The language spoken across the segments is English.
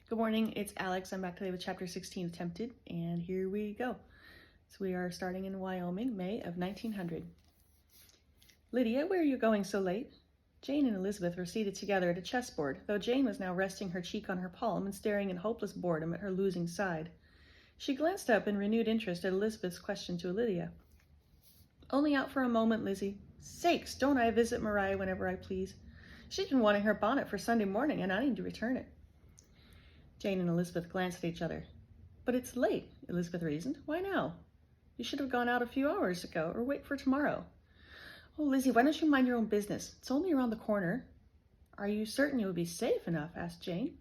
Good morning, it's Alex. I'm back today with chapter 16 of Tempted, and here we go. So we are starting in Wyoming, May of 1900. Lydia, where are you going so late? Jane and Elizabeth were seated together at a chessboard, though Jane was now resting her cheek on her palm and staring in hopeless boredom at her losing side. She glanced up in renewed interest at Elizabeth's question to Lydia. Only out for a moment, Lizzie. Sakes, don't I visit Maria whenever I please? She's been wanting her bonnet for Sunday morning, and I need to return it. Jane and Elizabeth glanced at each other. But it's late, Elizabeth reasoned. Why now? You should have gone out a few hours ago, or wait for tomorrow. Oh, Lizzie, why don't you mind your own business? It's only around the corner. Are you certain you will be safe enough? Asked Jane.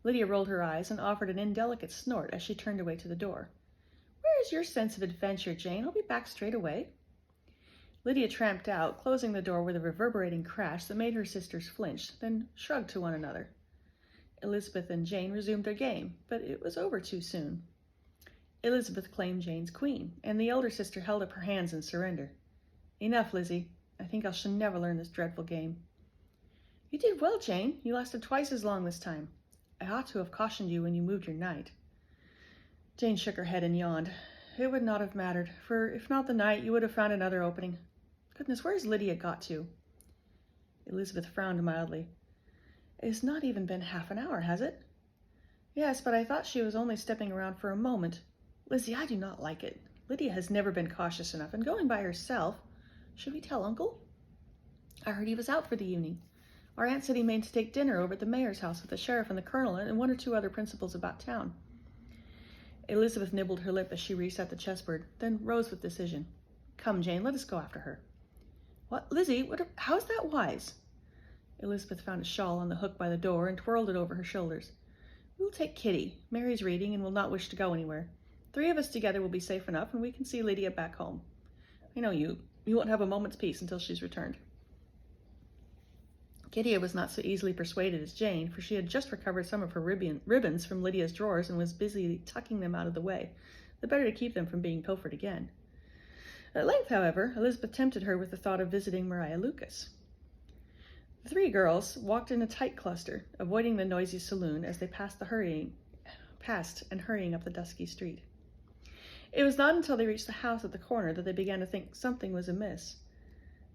Lydia rolled her eyes and offered an indelicate snort as she turned away to the door. Where is your sense of adventure, Jane? I'll be back straight away. Lydia tramped out, closing the door with a reverberating crash that made her sisters flinch, then shrugged to one another. Elizabeth and Jane resumed their game, but it was over too soon. Elizabeth claimed Jane's queen, and the elder sister held up her hands in surrender. Enough, Lizzie. I think I shall never learn this dreadful game. You did well, Jane. You lasted twice as long this time. I ought to have cautioned you when you moved your knight. Jane shook her head and yawned. It would not have mattered, for if not the knight, you would have found another opening. Goodness, where has Lydia got to? Elizabeth frowned mildly. It's not even been half an hour, has it? Yes, but I thought she was only stepping around for a moment. Lizzie, I do not like it. Lydia has never been cautious enough, and going by herself. Should we tell Uncle? I heard he was out for the evening. Our aunt said he meant to take dinner over at the mayor's house with the sheriff and the colonel and one or two other principals about town. Elizabeth nibbled her lip as she reset the chessboard, then rose with decision. Come, Jane, let us go after her. What, Lizzie, how is that wise? Elizabeth found a shawl on the hook by the door and twirled it over her shoulders. We'll take Kitty. Mary's reading and will not wish to go anywhere. 3 of us together will be safe enough, and we can see Lydia back home. I know you won't have a moment's peace until she's returned. Kitty was not so easily persuaded as Jane, for she had just recovered some of her ribbons from Lydia's drawers and was busy tucking them out of the way, the better to keep them from being pilfered again. At length, however, Elizabeth tempted her with the thought of visiting Maria Lucas. The 3 girls walked in a tight cluster, avoiding the noisy saloon as they passed and hurrying up the dusky street. It was not until they reached the house at the corner that they began to think something was amiss.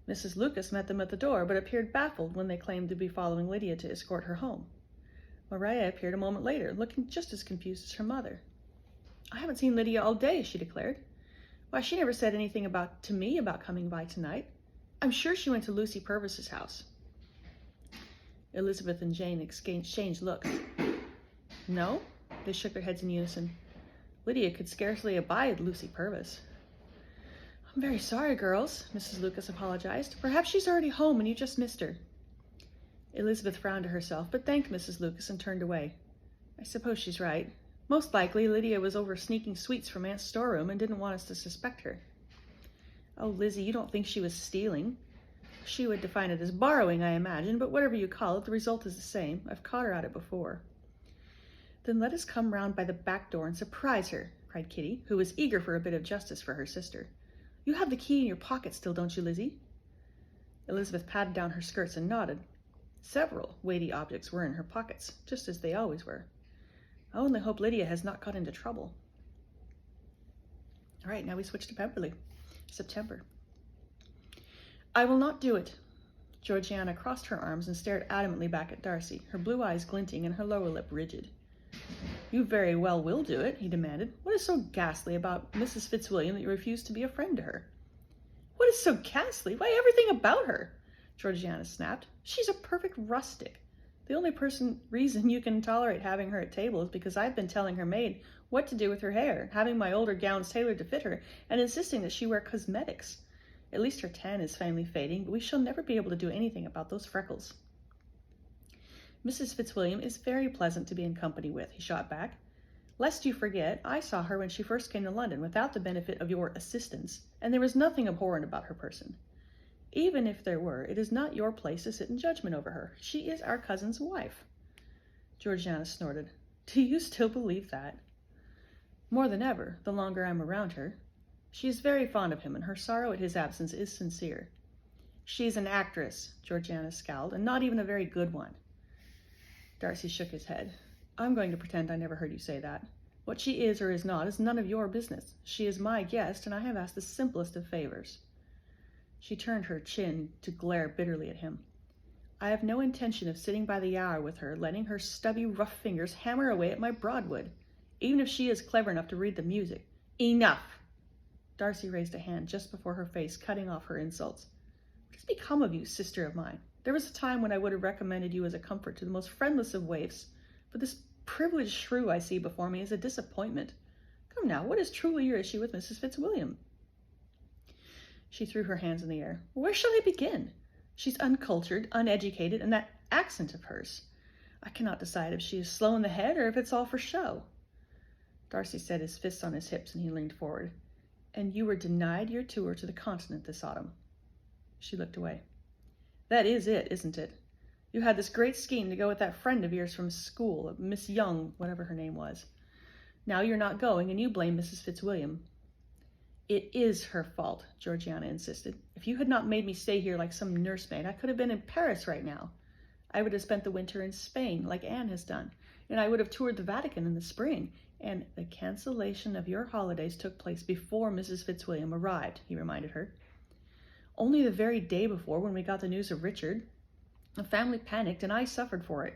Mrs. Lucas met them at the door, but appeared baffled when they claimed to be following Lydia to escort her home. Maria appeared a moment later, looking just as confused as her mother. I haven't seen Lydia all day, she declared. Why, she never said anything to me about coming by tonight. I'm sure she went to Lucy Purvis's house. Elizabeth and Jane exchanged looks. No? They shook their heads in unison. Lydia could scarcely abide Lucy Purvis. I'm very sorry, girls, Mrs. Lucas apologized. Perhaps she's already home and you just missed her. Elizabeth frowned to herself, but thanked Mrs. Lucas and turned away. I suppose she's right. Most likely, Lydia was over sneaking sweets from Aunt's storeroom and didn't want us to suspect her. Oh, Lizzie, you don't think she was stealing? She would define it as borrowing, I imagine, but whatever you call it, the result is the same. I've caught her at it before. Then let us come round by the back door and surprise her, cried Kitty, who was eager for a bit of justice for her sister. You have the key in your pocket still, don't you, Lizzie? Elizabeth patted down her skirts and nodded. Several weighty objects were in her pockets, just as they always were. I only hope Lydia has not got into trouble. All right, now we switch to Pemberley. September. I will not do it. Georgiana crossed her arms and stared adamantly back at Darcy, her blue eyes glinting and her lower lip rigid. You very well will do it, he demanded. What is so ghastly about Mrs. Fitzwilliam that you refuse to be a friend to her? What is so ghastly? Why, everything about her, Georgiana snapped. She's a perfect rustic. The only reason you can tolerate having her at table is because I've been telling her maid what to do with her hair, having my older gowns tailored to fit her, and insisting that she wear cosmetics. At least her tan is finally fading, but we shall never be able to do anything about those freckles. Mrs. Fitzwilliam is very pleasant to be in company with, he shot back. Lest you forget, I saw her when she first came to London without the benefit of your assistance, and there was nothing abhorrent about her person. Even if there were, it is not your place to sit in judgment over her. She is our cousin's wife. Georgiana snorted. Do you still believe that? More than ever, the longer I'm around her. She is very fond of him, and her sorrow at his absence is sincere. She's an actress, Georgiana scowled, and not even a very good one. Darcy shook his head. I'm going to pretend I never heard you say that. What she is or is not is none of your business. She is my guest, and I have asked the simplest of favors. She turned her chin to glare bitterly at him. I have no intention of sitting by the hour with her, letting her stubby, rough fingers hammer away at my Broadwood, even if she is clever enough to read the music. Enough! Darcy raised a hand just before her face, cutting off her insults. What has become of you, sister of mine? There was a time when I would have recommended you as a comfort to the most friendless of waifs, but this privileged shrew I see before me is a disappointment. Come now, what is truly your issue with Mrs. Fitzwilliam? She threw her hands in the air. Where shall I begin? She's uncultured, uneducated, and that accent of hers. I cannot decide if she is slow in the head or if it's all for show. Darcy set his fists on his hips and he leaned forward. And you were denied your tour to the continent this autumn. She looked away. That is it, isn't it? You had this great scheme to go with that friend of yours from school, Miss Young, whatever her name was. Now you're not going, and you blame Mrs. Fitzwilliam. It is her fault, Georgiana insisted. If you had not made me stay here like some nursemaid, I could have been in Paris right now. I would have spent the winter in Spain, like Anne has done, and I would have toured the Vatican in the spring. And the cancellation of your holidays took place before Mrs. Fitzwilliam arrived, he reminded her. Only the very day before, when we got the news of Richard. The family panicked, and I suffered for it.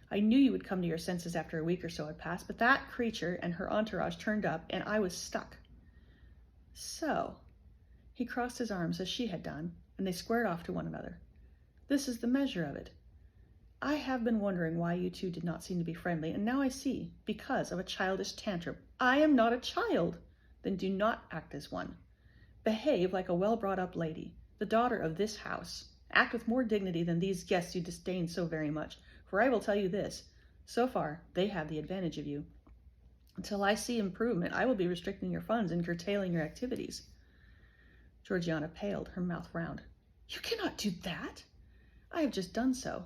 I knew you would come to your senses after a week or so had passed, but that creature and her entourage turned up, and I was stuck. So, he crossed his arms as she had done, and they squared off to one another. This is the measure of it. I have been wondering why you two did not seem to be friendly, and now I see, because of a childish tantrum. I am not a child. Then do not act as one. Behave like a well-brought-up lady, the daughter of this house. Act with more dignity than these guests you disdain so very much, for I will tell you this. So far, they have the advantage of you. Until I see improvement, I will be restricting your funds and curtailing your activities. Georgiana paled, her mouth round. You cannot do that. I have just done so.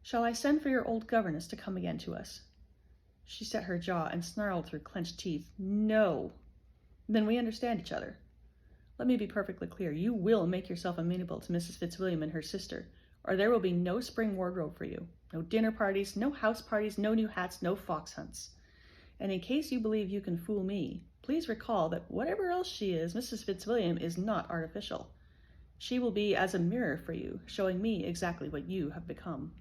Shall I send for your old governess to come again to us? She set her jaw and snarled through clenched teeth. No. Then we understand each other. Let me be perfectly clear. You will make yourself amenable to Mrs. Fitzwilliam and her sister, or there will be no spring wardrobe for you. No dinner parties, no house parties, no new hats, no fox hunts. And in case you believe you can fool me, please recall that whatever else she is, Mrs. Fitzwilliam is not artificial. She will be as a mirror for you, showing me exactly what you have become.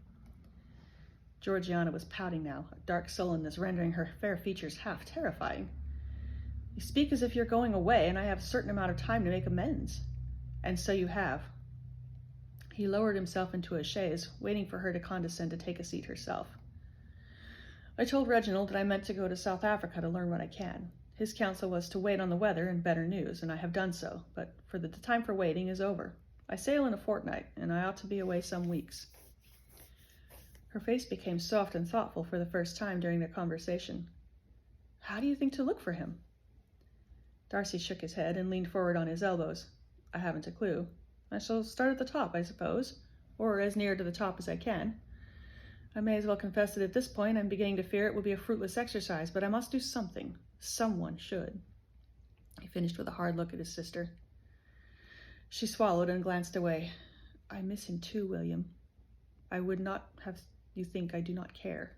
Georgiana was pouting now, a dark sullenness rendering her fair features half terrifying. You speak as if you're going away, and I have a certain amount of time to make amends. And so you have. He lowered himself into a chaise, waiting for her to condescend to take a seat herself. I told Reginald that I meant to go to South Africa to learn what I can. His counsel was to wait on the weather and better news, and I have done so, but the time for waiting is over. I sail in a fortnight, and I ought to be away some weeks. Her face became soft and thoughtful for the first time during their conversation. How do you think to look for him? Darcy shook his head and leaned forward on his elbows. I haven't a clue. I shall start at the top, I suppose, or as near to the top as I can. I may as well confess that at this point I'm beginning to fear it will be a fruitless exercise, but I must do something. Someone should. He finished with a hard look at his sister. She swallowed and glanced away. I miss him too, William. I would not have you think I do not care.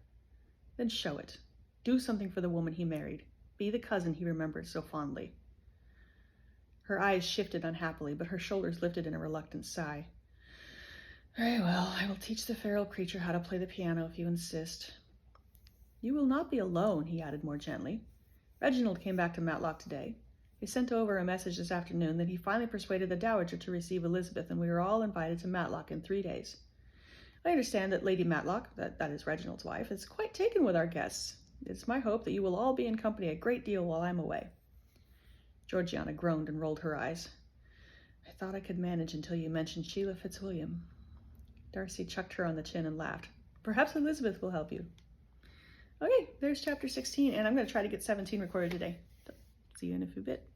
Then show it. Do something for the woman he married. Be the cousin he remembered so fondly. Her eyes shifted unhappily, but her shoulders lifted in a reluctant sigh. Very well, I will teach the feral creature how to play the piano if you insist. You will not be alone, he added more gently. Reginald came back to Matlock today. He sent over a message this afternoon that he finally persuaded the Dowager to receive Elizabeth, and we are all invited to Matlock in 3 days. I understand that Lady Matlock, that is Reginald's wife, is quite taken with our guests. It's my hope that you will all be in company a great deal while I'm away. Georgiana groaned and rolled her eyes. I thought I could manage until you mentioned Sheila Fitzwilliam. Darcy chucked her on the chin and laughed. Perhaps Elizabeth will help you. Okay, there's chapter 16, and I'm going to try to get 17 recorded today. So, see you in a few bit.